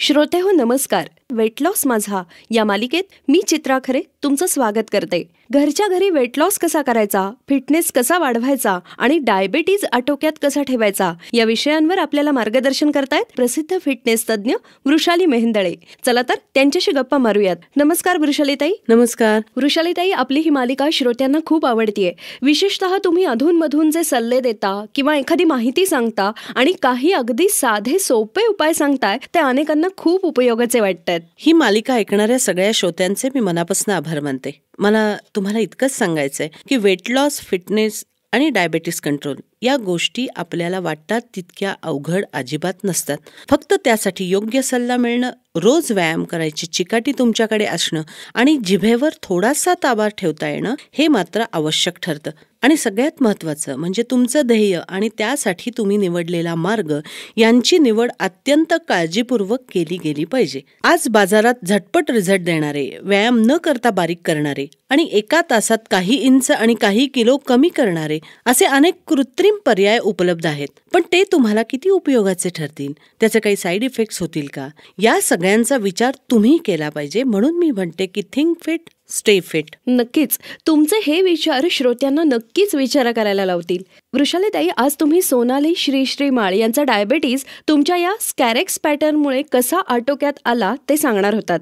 श्रोते हो नमस्कार. वेट लॉस माझा या मालिकेत मी चित्रा खरे तुमचं स्वागत करते. घरच्या घरी वेट लॉस कसा करायचा, फिटनेस कसा वाढवायचा आणि डायबिटीज आटोक्यात कसा ठेवायचा या विषयांवर आपल्याला मार्गदर्शन करतायत प्रसिद्ध फिटनेस तज्ज्ञ वृषाली मेहेंदळे. चला तर त्यांच्याशी गप्पा मारूयात. नमस्कार वृषालीताई. नमस्कार वृषालीताई, आपली ही मालिका श्रोत्यांना खूप आवडतीये. विशेषतः तुम्ही अधूनमधून जे सल्ले देता किंवा एखादी माहिती सांगता आणि काही अगदी साधे सोपे उपाय सांगताय ते अनेकांना खूप उपयोगाचे वाटतात. ही मालिका ऐकणाऱ्या सगळ्या श्रोत्यांचे मी मनापासून आभार मानते. मला तुम्हाला इतकंच सांगायचंय की वेट लॉस, फिटनेस आणि डायबिटीस कंट्रोल या गोष्टी आपल्याला वाटतात तितक्या अवघड अजिबात नसतात. फक्त त्यासाठी योग्य सल्ला मिळणं, रोज व्यायाम करायची चिकाटी तुमच्याकडे असणं आणि जिभेवर थोडासा ताबा ठेवता येणं हे मात्र आवश्यक ठरतं. आणि सगळ्यात महत्त्वाचं म्हणजे तुमचं ध्येय आणि त्यासाठी तुम्ही निवडलेला मार्ग यांची निवड अत्यंत काळजीपूर्वक केली गेली पाहिजे. आज बाजारात झटपट रिझल्ट देणारे, व्यायाम न करता बारीक करणारे आणि एका तासात काही इंच आणि काही किलो कमी करणारे असे अनेक कृत्रिम पर्याय उपलब्ध आहेत. पण ते तुम्हाला किती उपयोगाचे ठरतील, त्याचे काही साईड इफेक्ट्स होतील का, या सगळ्यांचा विचार तुम्ही केला पाहिजे. म्हणून मी म्हणते की थिंक फिट, स्टे फिट. नक्कीच तुमचे हे विचार श्रोत्यांना नक्कीच विचार करायला लावतील. वृषालीताई, आज तुम्ही सोनाली श्रीमाळ यांचा डायबिटीज तुमच्या या स्कॅरेक्स पॅटर्नमुळे कसा आटोक्यात आला ते सांगणार होतात.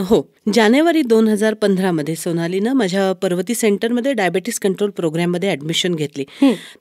हो, जानेवारी 2015 मध्ये सोनालीनं माझ्या पर्वती सेंटरमध्ये डायबिटीस कंट्रोल प्रोग्राममध्ये ऍडमिशन घेतली.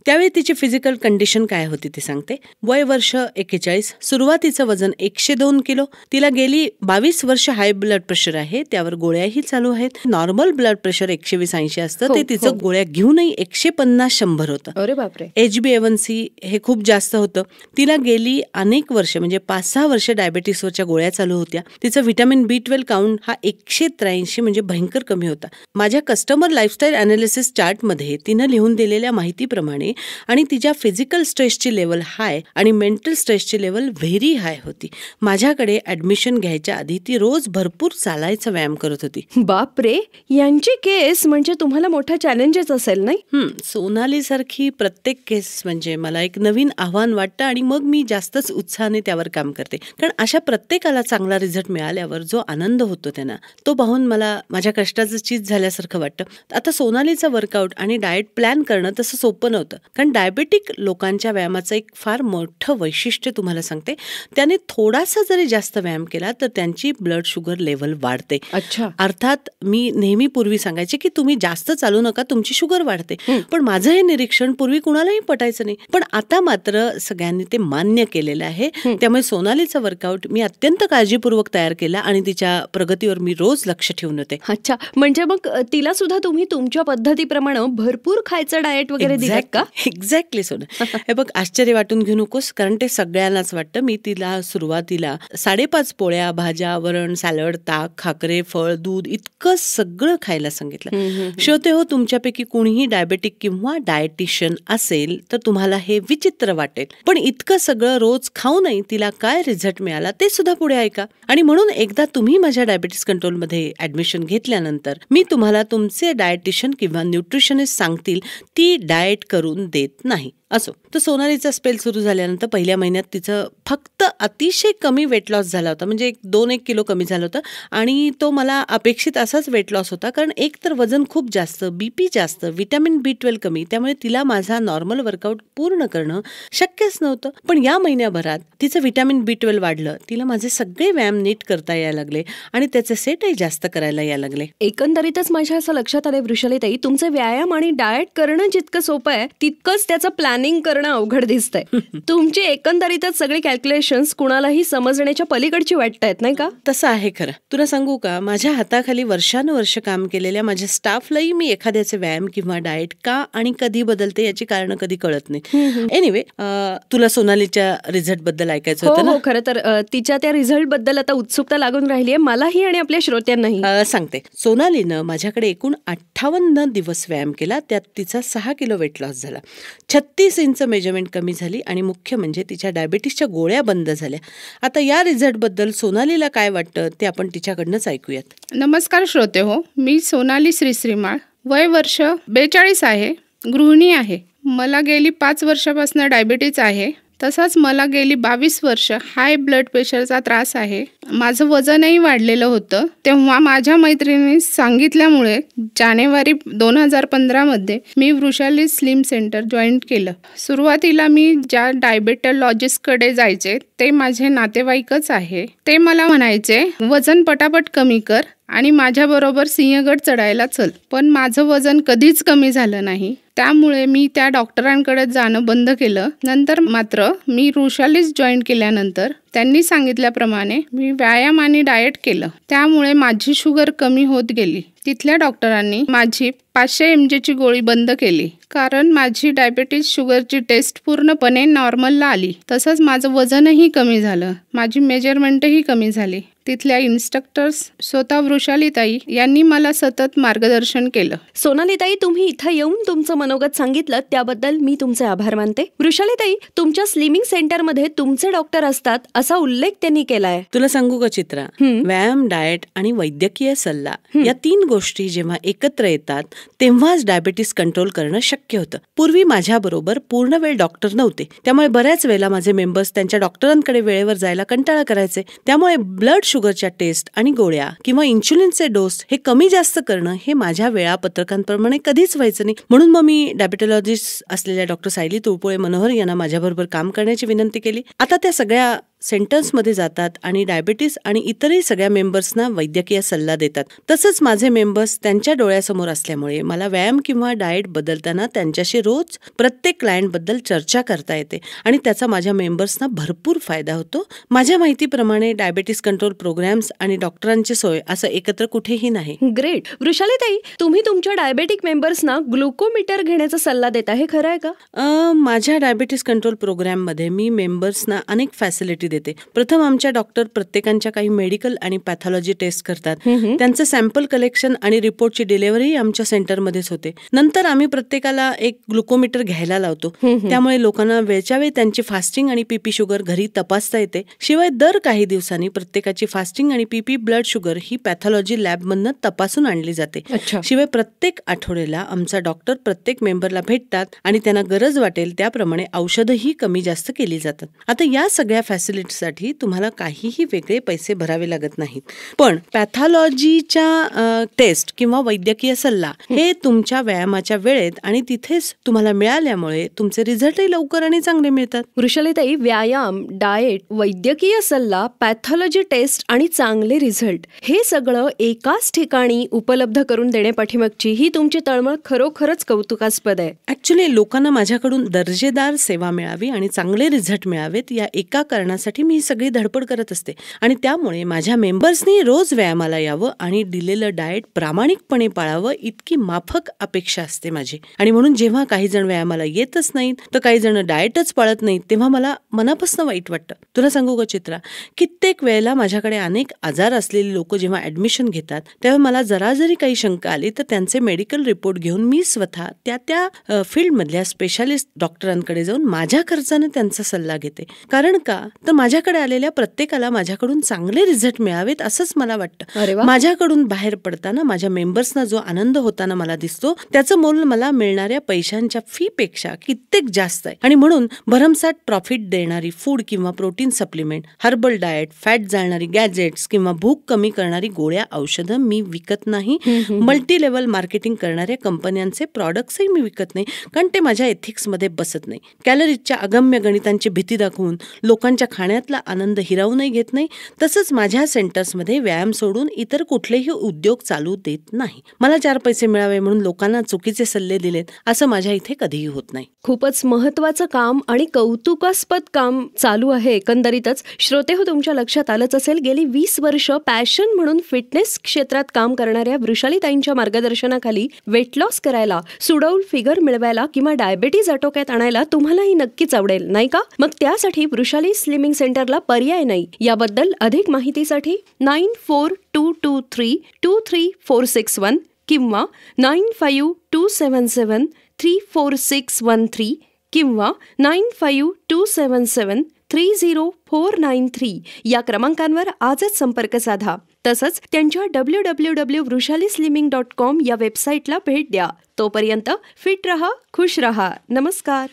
त्यावेळी तिची फिजिकल कंडिशन काय होती ते सांगते. वय वर्ष 41, सुरुवातीचं वजन 102 किलो. तिला गेली 22 वर्ष हाय ब्लड प्रेशर आहे, त्यावर गोळ्याही चालू आहेत. नॉर्मल ब्लड प्रेशर 120-80 असतं, ते तिचं गोळ्या घेऊनही 150-100 होतं. अरे बापरे. HbA1c हे खूप जास्त होतं. तिला गेली अनेक वर्ष म्हणजे 5-6 वर्ष डायबिटीसवरच्या गोळ्या चालू होत्या. तिचं व्हिटॅमिन B12 काउंट हा 183 म्हणजे भयंकर कमी होता. माझ्या कस्टमर लाईफस्टाईल अनालिसिस चार्टमध्ये तिनं लिहून दिलेल्या माहितीप्रमाणे आणि तिच्या फिजिकल स्ट्रेसची लेवल हाय आणि मेंटल स्ट्रेसची लेवल व्हेरी हाय होती. माझ्याकडे ऍडमिशन घ्यायच्या आधी ती रोज भरपूर चालायचा व्यायाम करत होती. बापरे, यांची केस म्हणजे तुम्हाला मोठा चॅलेंजेस असेल नाही? सोनाली सारखी प्रत्येक केस म्हणजे मला एक नवीन आव्हान वाटतं आणि मग मी जास्तच उत्साहाने त्यावर काम करते. कारण अशा प्रत्येकाला चांगला रिझल्ट मिळाल्यावर जो आनंद होतो त्यांना, तो पाहून मला माझ्या कष्टाचं चीज झाल्यासारखं वाटतं. आता सोनालीचा वर्कआउट आणि डाएट प्लॅन करणं तसं सोपं नव्हतं. कारण डायबेटिक लोकांच्या व्यायामाचं एक फार मोठं वैशिष्ट्य तुम्हाला सांगते. त्याने थोडासा जरी जास्त व्यायाम केला तर त्यांची ब्लड शुगर लेवल वाढते. अच्छा. अर्थात मी नेहमी पूर्वी सांगायचे की तुम्ही जास्त चालू नका, तुमची शुगर वाढते. पण माझं हे निरीक्षण पूर्वी कुणालाही पटायचं नाही. पण आता मात्र सगळ्यांनी ते मान्य केलेलं आहे. त्यामुळे सोनालीचा वर्कआउट मी अत्यंत काळजीपूर्वक तयार केला आणि तिच्या प्रगतीवर मी रोज लक्ष ठेवून होते. अच्छा, म्हणजे मग तिला सुद्धा तुम्ही तुमच्या पद्धतीप्रमाणे भरपूर खायचं डाएट वगैरे दिलं का? एक्झॅक्टली सोना. हे बघ, आश्चर्य वाटून घेऊ नकोस, कारण ते सगळ्यांनाच वाटतं. मी तिला सुरुवातीला 5.5 पोळ्या, भाज्या, वरण, सॅलड, ताक, खाकरे, फळ, दूध इतकं सगळं खायला सांगितलं. श्रोते हो, तुमच्यापैकी कोणीही डायबेटिक किंवा डायटिशियन असेल तर तुम्हाला हे विचित्र वाटेल. पण इतकं सगळं रोज खाऊनही तिला काय रिझल्ट मिळाला ते सुद्धा पुढे ऐका. आणि म्हणून एकदा तुम्ही माझ्या डायबिटीस कंट्रोलमध्ये ऍडमिशन घेतल्यानंतर मी तुम्हाला तुमचे डायटिशियन किंवा न्यूट्रिशनिस्ट सांगतील ती डाएट करून देत नाही. असो, तर सोनालीचा स्पेल सुरू झाल्यानंतर पहिल्या महिन्यात तिचं फक्त अतिशय कमी वेट लॉस झाला होता. म्हणजे 2-1 किलो कमी झालं होतं आणि तो मला अपेक्षित असाच वेट लॉस होता. कारण एक तर वजन खूप जास्त, BP जास्त, व्हिटॅमिन B12 कमी, त्यामुळे तिला माझा नॉर्मल वर्कआउट पूर्ण करणं शक्यच नव्हतं. पण या महिन्याभरात तिचं व्हिटॅमिन B12 वाढलं, तिला माझे सगळे व्यायाम नीट करता यायला लागले आणि त्याचे सेटही जास्त करायला यायला लागले. एकंदरीतच माझ्या असं लक्षात आले वृषालीताई, तुमचे व्यायाम आणि डाएट करणं जितकं सोपं आहे तितकंच त्याचं प्लॅनिंग करणं अवघड दिसतंय. तुमची एकंदरीतच सगळे कॅल्क्युलेशन्स कुणालाही समजण्याच्या पलीकडची वाटतायत, नाही का? तसं आहे खरं. तुला सांगू का, माझ्या हाताखाली वर्षानुवर्ष काम केलेल्या माझ्या स्टाफलाही मी एखाद्याचे व्यायाम किंवा डाएट का आणि कधी बदलते याची कारण कधी कळत नाही. एनिवे, तुला सोनालीच्या रिझल्ट बद्दल ऐकायचं होतं ना? हो, खरं तर तिच्या त्या रिझल्ट बद्दल आता उत्सुकता लागून राहिली आहे मलाही आणि आपल्या श्रोत्यांनाही. सांगते. सोनालीनं माझ्याकडे एकूण 58 दिवस व्यायाम केला. त्यात तिचा 6 किलो वेट लॉस झाला, 36 इंच मेजरमेंट कमी झाली आणि मुख्य म्हणजे तिच्या डायबिटीसच्या गोळ्या बंद झाल्या. आता या रिझल्ट बद्दल सोनालीला काय वाटतं ते आपण तिच्याकडनंच ऐकूयात. नमस्कार श्रोते हो, मी सोनाली श्रीमाळ, वय वर्ष 42 आहे, गृहिणी आहे. मला गेली 5 वर्षापासून डायबिटीज आहे. तसाच मला गेली 22 वर्ष हाय ब्लड प्रेशरचा त्रास आहे. माझं वजनही वाढलेलं होतं. तेव्हा माझ्या मैत्रिणीने सांगितल्यामुळे जानेवारी 2015 मध्ये मी वृषाली स्लिम सेंटर जॉईन केलं. सुरुवातीला मी ज्या डायबेटॉलॉजिस्टकडे जायचे ते माझे नातेवाईकच आहे. ते मला म्हणायचे वजन पटापट कमी कर आणि माझ्याबरोबर सिंहगड चढायला चल. पण माझं वजन कधीच कमी झालं नाही. त्यामुळे मी त्या डॉक्टरांकडे जाणं बंद केलं. नंतर मात्र मी वृषालीस जॉईन केल्यानंतर त्यांनी सांगितल्याप्रमाणे मी व्यायाम आणि डाएट केलं. त्यामुळे माझी शुगर कमी होत गेली. तिथल्या डॉक्टरांनी माझी 500 mg ची गोळी बंद केली कारण माझी डायबेटीज शुगरची टेस्ट पूर्णपणे नॉर्मलला आली. तसंच माझं वजनही कमी झालं. माझी मेजरमेंटही कमी झाली. तिथल्या इन्स्ट्रक्टर्स स्वतः वृषालीताई यांनी मला सतत मार्गदर्शन केलं. सोनालीताई, तुम्ही इथं येऊन तुमचं मनोगत सांगितलं त्याबद्दल मी तुमचे आभार मानते. वृषालीताई, तुमच्या स्लिमिंग सेंटरमध्ये तुमचे डॉक्टर असतात असा उल्लेख त्यांनी केलाय. तुला सांगू का चित्रा, व्यायाम, डाएट आणि वैद्यकीय सल्ला या 3 गोष्टी जेव्हा एकत्र येतात तेव्हाच डायबिटीस कंट्रोल करणं शक्य होतं. पूर्वी माझ्या बरोबर पूर्ण वेळ डॉक्टर नव्हते. त्यामुळे बऱ्याच वेळेला माझे मेंबर्स त्यांच्या डॉक्टरांकडे वेळेवर जायला कंटाळा करायचे. त्यामुळे ब्लड शुगरच्या टेस्ट आणि गोळ्या किंवा इन्शुलिनचे डोस हे कमी जास्त करणं हे माझ्या वेळापत्रकांप्रमाणे कधीच व्हायचं नाही. म्हणून मग मी डायबेटॉलॉजिस्ट असलेल्या डॉक्टर सायली तुळपुळे मनोहर यांना माझ्याबरोबर काम करण्याची विनंती केली. आता त्या सगळ्या सेंटर्समध्ये जातात आणि डायबिटीस आणि इतरही सगळ्या मेंबर्सना वैद्यकीय सल्ला देतात. तसंच माझे मेंबर्स त्यांच्या डोळ्यासमोर असल्यामुळे मला व्यायाम किंवा डाएट बदलताना त्यांच्याशी रोज प्रत्येक क्लायंटबद्दल चर्चा करता येते आणि त्याचा माझ्या मेंबर्सना भरपूर फायदा होतो. माझ्या माहितीप्रमाणे डायबिटीस कंट्रोल प्रोग्राम्स आणि डॉक्टरांची सोय असं एकत्र कुठेही नाही. ग्रेट. वृषालीताई, तुम्ही तुमच्या डायबेटिक मेंबर्सना ग्लुकोमीटर घेण्याचा सल्ला देता, हे खरं आहे का? माझ्या डायबिटीस कंट्रोल प्रोग्राममध्ये मी मेंबर्सना अनेक फॅसिलिटी देते. प्रथम आमच्या डॉक्टर प्रत्येकांच्या काही मेडिकल आणि पॅथॉलॉजी टेस्ट करतात. त्यांचं सॅम्पल कलेक्शन आणि रिपोर्टची डिलिव्हरी आमच्या सेंटरमध्येच होते. नंतर आम्ही प्रत्येकाला एक ग्लुकोमीटर घ्यायला लावतो. त्यामुळे लोकांना वेळच्या वेळी त्यांची फास्टिंग आणि पीपी शुगर घरी तपासता येते. शिवाय दर काही दिवसांनी प्रत्येकाची फास्टिंग आणि पीपी ब्लड शुगर ही पॅथॉलॉजी लॅबमधनं तपासून आणली जाते. शिवाय प्रत्येक आठवड्याला आमचा डॉक्टर प्रत्येक मेंबरला भेटतात आणि त्यांना गरज वाटेल त्याप्रमाणे औषधही कमी जास्त केली जातात. आता या सगळ्या फॅसिलिटीसाठी तुम्हाला काहीही वेगळे पैसे भरावे लागत नाहीत. पण पॅथॉलॉजीच्या टेस्ट किंवा वैद्यकीय सल्ला हे तुमच्या व्यायामाच्या वेळेत आणि तिथेच तुम्हाला मिळाल्यामुळे तुमचे रिझल्टही लवकर आणि चांगले मिळतात. वृषालीताई, व्यायाम, डाएट, वैद्यकीय सल्ला, पॅथॉलॉजी टेस्ट आणि चांगले रिझल्ट हे सगळं एकाच ठिकाणी उपलब्ध करून देणे पाठीमागची ही तुमची तळमळ खरोखरच कौतुकास्पद आहे. ऍक्च्युली लोकांना माझ्याकडून दर्जेदार सेवा मिळावी आणि चांगले रिझल्ट मिळावेत या एका कारणासाठी मी सगळी धडपड करत असते आणि त्यामुळे माझ्या मेंबर्सनी रोज व्यायामाला यावं आणि दिलेलं डाएट प्रामाणिकपणे पाळावं इतकी माफक अपेक्षा असते माझी. आणि म्हणून जेव्हा काही जण व्यायामाला येतच नाहीत तर काही जण डाएटच पाळत नाहीत तेव्हा मला मनापासून वाईट वाटतं. तुला सांगू का चित्रा, कित्येक वेळेला माझ्याकडे अनेक आजार असलेली लोक जेव्हा ऍडमिशन घेतात तेव्हा मला जरा जरी काही शंका आली तर त्यांचे मेडिकल रिपोर्ट घेऊन मी स्वतः त्या फील्डमधल्या स्पेशालिस्ट डॉक्टरांकडे जाऊन माझ्या खर्चाने त्यांचा सल्ला घेते. कारण का तर माझ्याकडे आलेल्या प्रत्येकाला माझ्याकडून चांगले रिझल्ट मिळावेत असंच मला वाटतं. माझ्याकडून बाहेर पडताना माझ्या मेंबर्सना जो आनंद होताना मला दिसतो त्याचं मोल मला मिळणाऱ्या पैशांच्या फी पेक्षा कित्येक जास्त आहे. आणि म्हणून भरमसाठ प्रॉफिट देणारी फूड किंवा protein supplement, herbal diet, fat जाळणारी गॅजेट्स किंवा भूक कमी करणारी गोळ्या औषधं मी विकत नाही. मल्टी लेवल मार्केटिंग करणाऱ्या कंपन्यांचे प्रॉडक्ट्सही मी विकत नाही कारण ते माझ्या एथिक्समध्ये बसत नाही. कॅलरीजच्या अगम्य गणितांची भीती दाखवून लोकांच्या खाण्यातला आनंद हिरावूनही घेत नाही. तसंच माझ्या सेंटर्समध्ये व्यायाम सोडून इतर कुठलेही उद्योग चालू देत नाही. मला 4 पैसे मिळावे म्हणून लोकांना चुकीचे सल्ले दिलेत असं माझ्या इथे कधीही होत नाही. खूपच महत्वाचं काम आणि कौतुकास्पद काम चालू आहे. एकंदरीतच श्रोते हो, तुमच्या लक्षात आलंच असेल, गेली 20 वर्ष पॅशन म्हणून फिटनेस क्षेत्रात काम करणाऱ्या वृषालीताईंच्या मार्गदर्शनाखाली वेट लॉस करायला, सुडौल फिगर मिळवायला किंवा डायबिटीज आटोक्यात आणायला तुम्हालाही नक्कीच आवडेल, नाही का? मग त्यासाठी वृषाली स्लिमिंग सेंटरला पर्याय नाही. याबद्दल अधिक माहितीसाठी 9422323461 किंवा 9527734613 किंवा 9527730493 या क्रमांकांवर आजच संपर्क साधा. तसंच त्यांच्या www.vrushalyslimming.com या वेबसाईटला भेट द्या. तोपर्यंत फिट रहा, खुश रहा. नमस्कार.